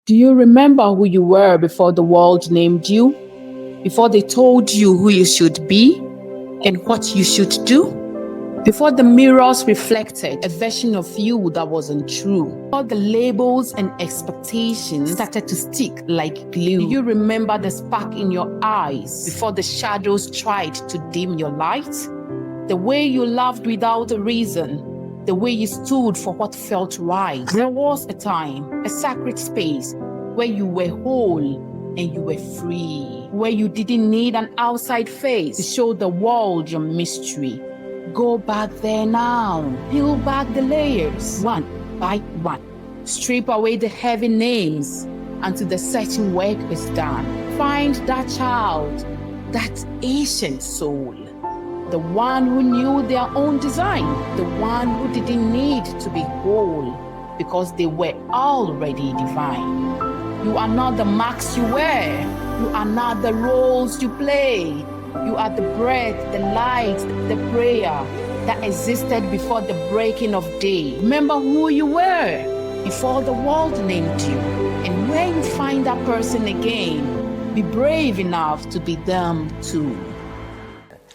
Do you remember who you were before the world named you? Before they told you who you should be and what you should do? Before the mirrors reflected a version of you that wasn't true? Before the labels and expectations started to stick like glue? Do you remember the spark in your eyes before the shadows tried to dim your light? The way you laughed without a reason? The way you stood for what felt right? There was a time, a sacred space, where you were whole and you were free, where you didn't need an outside face to show the world your mystery. Go back there now, peel back the layers, one by one. Strip away the heavy names until the searching work is done. Find that child, that ancient soul. The one who knew their own design, the one who didn't need to be whole because they were already divine. You are not the marks you wear, you are not the roles you play. You are the breath, the light, the prayer that existed before the breaking of day. Remember who you were before the world named you. And when you find that person again, be brave enough to be them too.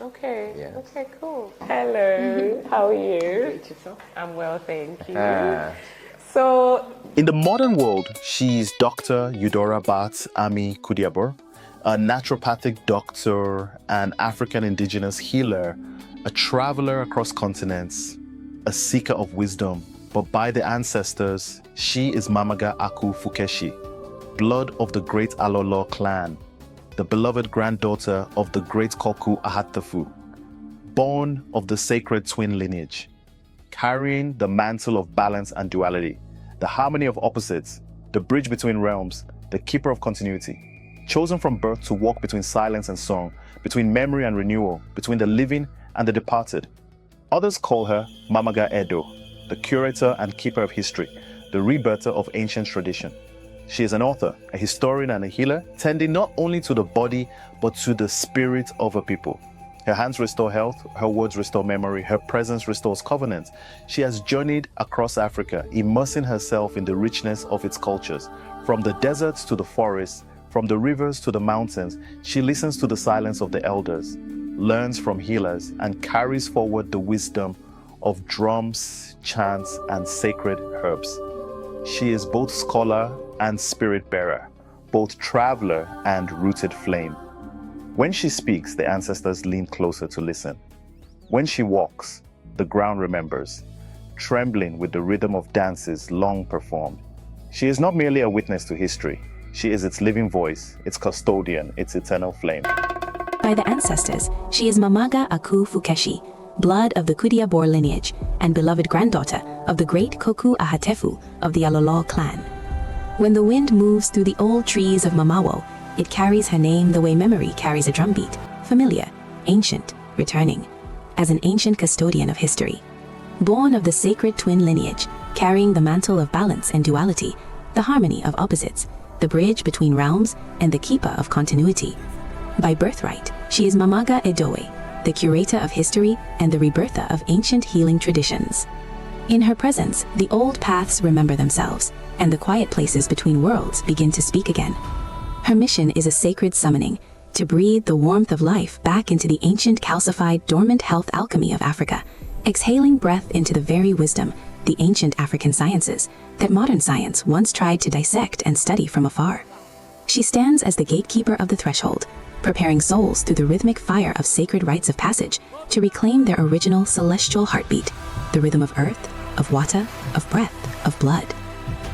Okay. Yes. Okay, cool. Hello. How are you? I'm well, thank you. So, In the modern world, she's Dr. Eudora Bat Ami Kudiabor, a naturopathic doctor, an African indigenous healer, a traveler across continents, a seeker of wisdom. But by the ancestors, she is Mamaga Aku Fukeshi, blood of the great Alolo clan, the beloved granddaughter of the great Koku Ahatafu, born of the sacred twin lineage, carrying the mantle of balance and duality, the harmony of opposites, the bridge between realms, the keeper of continuity, chosen from birth to walk between silence and song, between memory and renewal, between the living and the departed. Others call her Mamaga Edo, the curator and keeper of history, the rebirther of ancient tradition. She is an author, a historian, and a healer, tending not only to the body, but to the spirit of her people. Her hands restore health, her words restore memory, her presence restores covenant. She has journeyed across Africa, immersing herself in the richness of its cultures. From the deserts to the forests, from the rivers to the mountains, she listens to the silence of the elders, learns from healers, and carries forward the wisdom of drums, chants, and sacred herbs. She is both scholar and spirit bearer, both traveler and rooted flame. When she speaks, the ancestors lean closer to listen. When she walks, the ground remembers, trembling with the rhythm of dances long performed. She is not merely a witness to history. She is its living voice, its custodian, its eternal flame. By the ancestors, she is Mamaga Aku Fukeshi, blood of the Kudiabor lineage, and beloved granddaughter of the great Koku Ahatefu of the Alolo clan. When the wind moves through the old trees of MAMAWO, it carries her name the way memory carries a drumbeat, familiar, ancient, returning, as an ancient custodian of history. Born of the sacred twin lineage, carrying the mantle of balance and duality, the harmony of opposites, the bridge between realms, and the keeper of continuity. By birthright, she is Mamaga Edoe, the curator of history and the rebirther of ancient healing traditions. In her presence, the old paths remember themselves, and the quiet places between worlds begin to speak again. Her mission is a sacred summoning, to breathe the warmth of life back into the ancient calcified dormant health alchemy of Africa, exhaling breath into the very wisdom, the ancient African sciences, that modern science once tried to dissect and study from afar. She stands as the gatekeeper of the threshold, preparing souls through the rhythmic fire of sacred rites of passage to reclaim their original celestial heartbeat, the rhythm of earth, of water, of breath, of blood.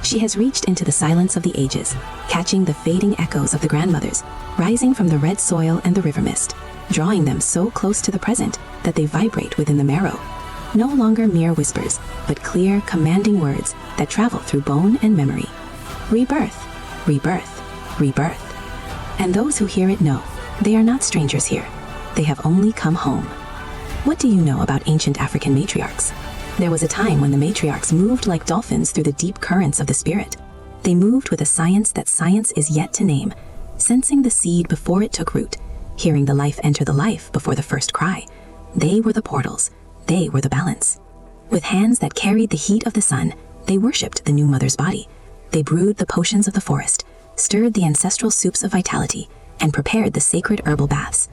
She has reached into the silence of the ages, catching the fading echoes of the grandmothers, rising from the red soil and the river mist, drawing them so close to the present that they vibrate within the marrow. No longer mere whispers, but clear, commanding words that travel through bone and memory. Rebirth, rebirth, rebirth. And those who hear it know, they are not strangers here. They have only come home. What do you know about ancient African matriarchs? There was a time when the matriarchs moved like dolphins through the deep currents of the spirit. They moved with a science that science is yet to name, sensing the seed before it took root, hearing the life enter the life before the first cry. They were the portals. They were the balance. With hands that carried the heat of the sun, they worshipped the new mother's body, They brewed the potions of the forest, stirred the ancestral soups of vitality, and prepared the sacred herbal baths.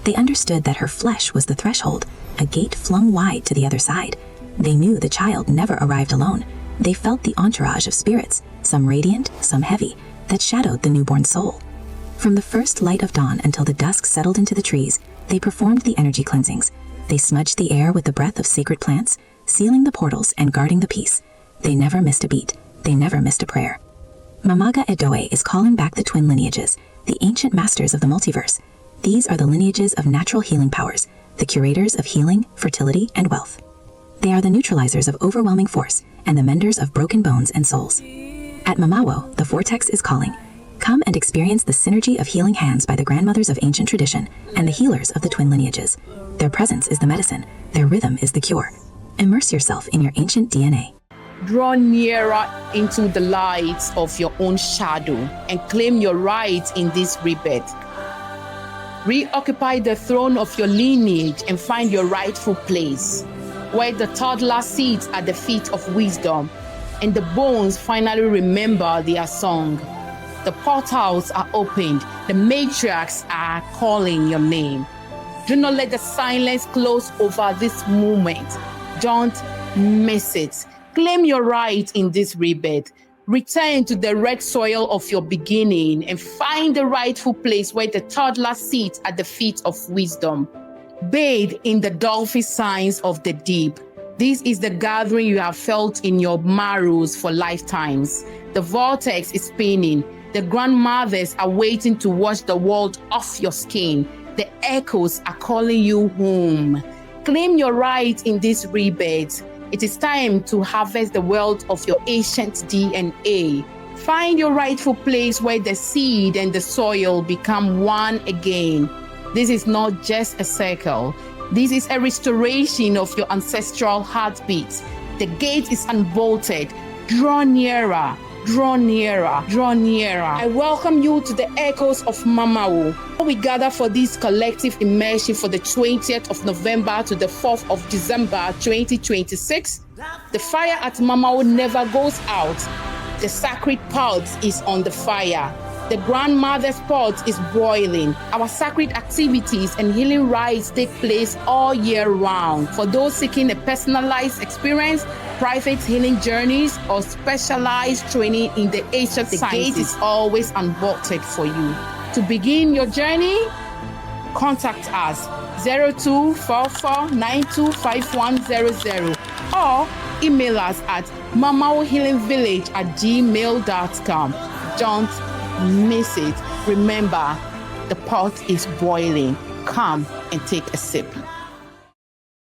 They understood that her flesh was the threshold, a gate flung wide to the other side. They knew the child never arrived alone. They felt the entourage of spirits, some radiant, some heavy, that shadowed the newborn soul. From the first light of dawn until the dusk settled into the trees, they performed the energy cleansings. They smudged the air with the breath of sacred plants, sealing the portals and guarding the peace. They never missed a beat. They never missed a prayer. Mamaga Edoe is calling back the twin lineages, the ancient masters of the multiverse. These are the lineages of natural healing powers, the curators of healing, fertility, and wealth. They are the neutralizers of overwhelming force and the menders of broken bones and souls. At MAMAWO, the vortex is calling. Come and experience the synergy of healing hands by the grandmothers of ancient tradition and the healers of the twin lineages. Their presence is the medicine. Their rhythm is the cure. Immerse yourself in your ancient DNA. Draw nearer into the light of your own shadow and claim your right in this rebirth. Reoccupy the throne of your lineage and find your rightful place, where the toddler sits at the feet of wisdom and the bones finally remember their song. The portals are opened. The matriarchs are calling your name. Do not let the silence close over this moment. Don't miss it. Claim your right in this rebirth. Return to the red soil of your beginning and find the rightful place where the toddler sits at the feet of wisdom. Bathe in the dolphin signs of the deep. This is the gathering you have felt in your marrows for lifetimes. The vortex is spinning. The grandmothers are waiting to wash the world off your skin. The echoes are calling you home. Claim your right in this rebirth. It is time to harvest the wealth of your ancient DNA. Find your rightful place where the seed and the soil become one again. This is not just a circle. This is a restoration of your ancestral heartbeats. The gate is unbolted. Draw nearer. Draw nearer, draw nearer. I welcome you to the echoes of MAMAWO. We gather for this collective immersion for the 20th of November to the 4th of December 2026. The fire at MAMAWO never goes out. The sacred pot is on the fire. The grandmother's pot is boiling. Our sacred activities and healing rites take place all year round. For those seeking a personalized experience, private healing journeys, or specialized training in the ancient sciences, the gate is always unbolted for you. To begin your journey, contact us 0244925100 or email us at mamawohealingvillage@gmail.com. Don't miss it. Remember, the pot is boiling. Come and take a sip.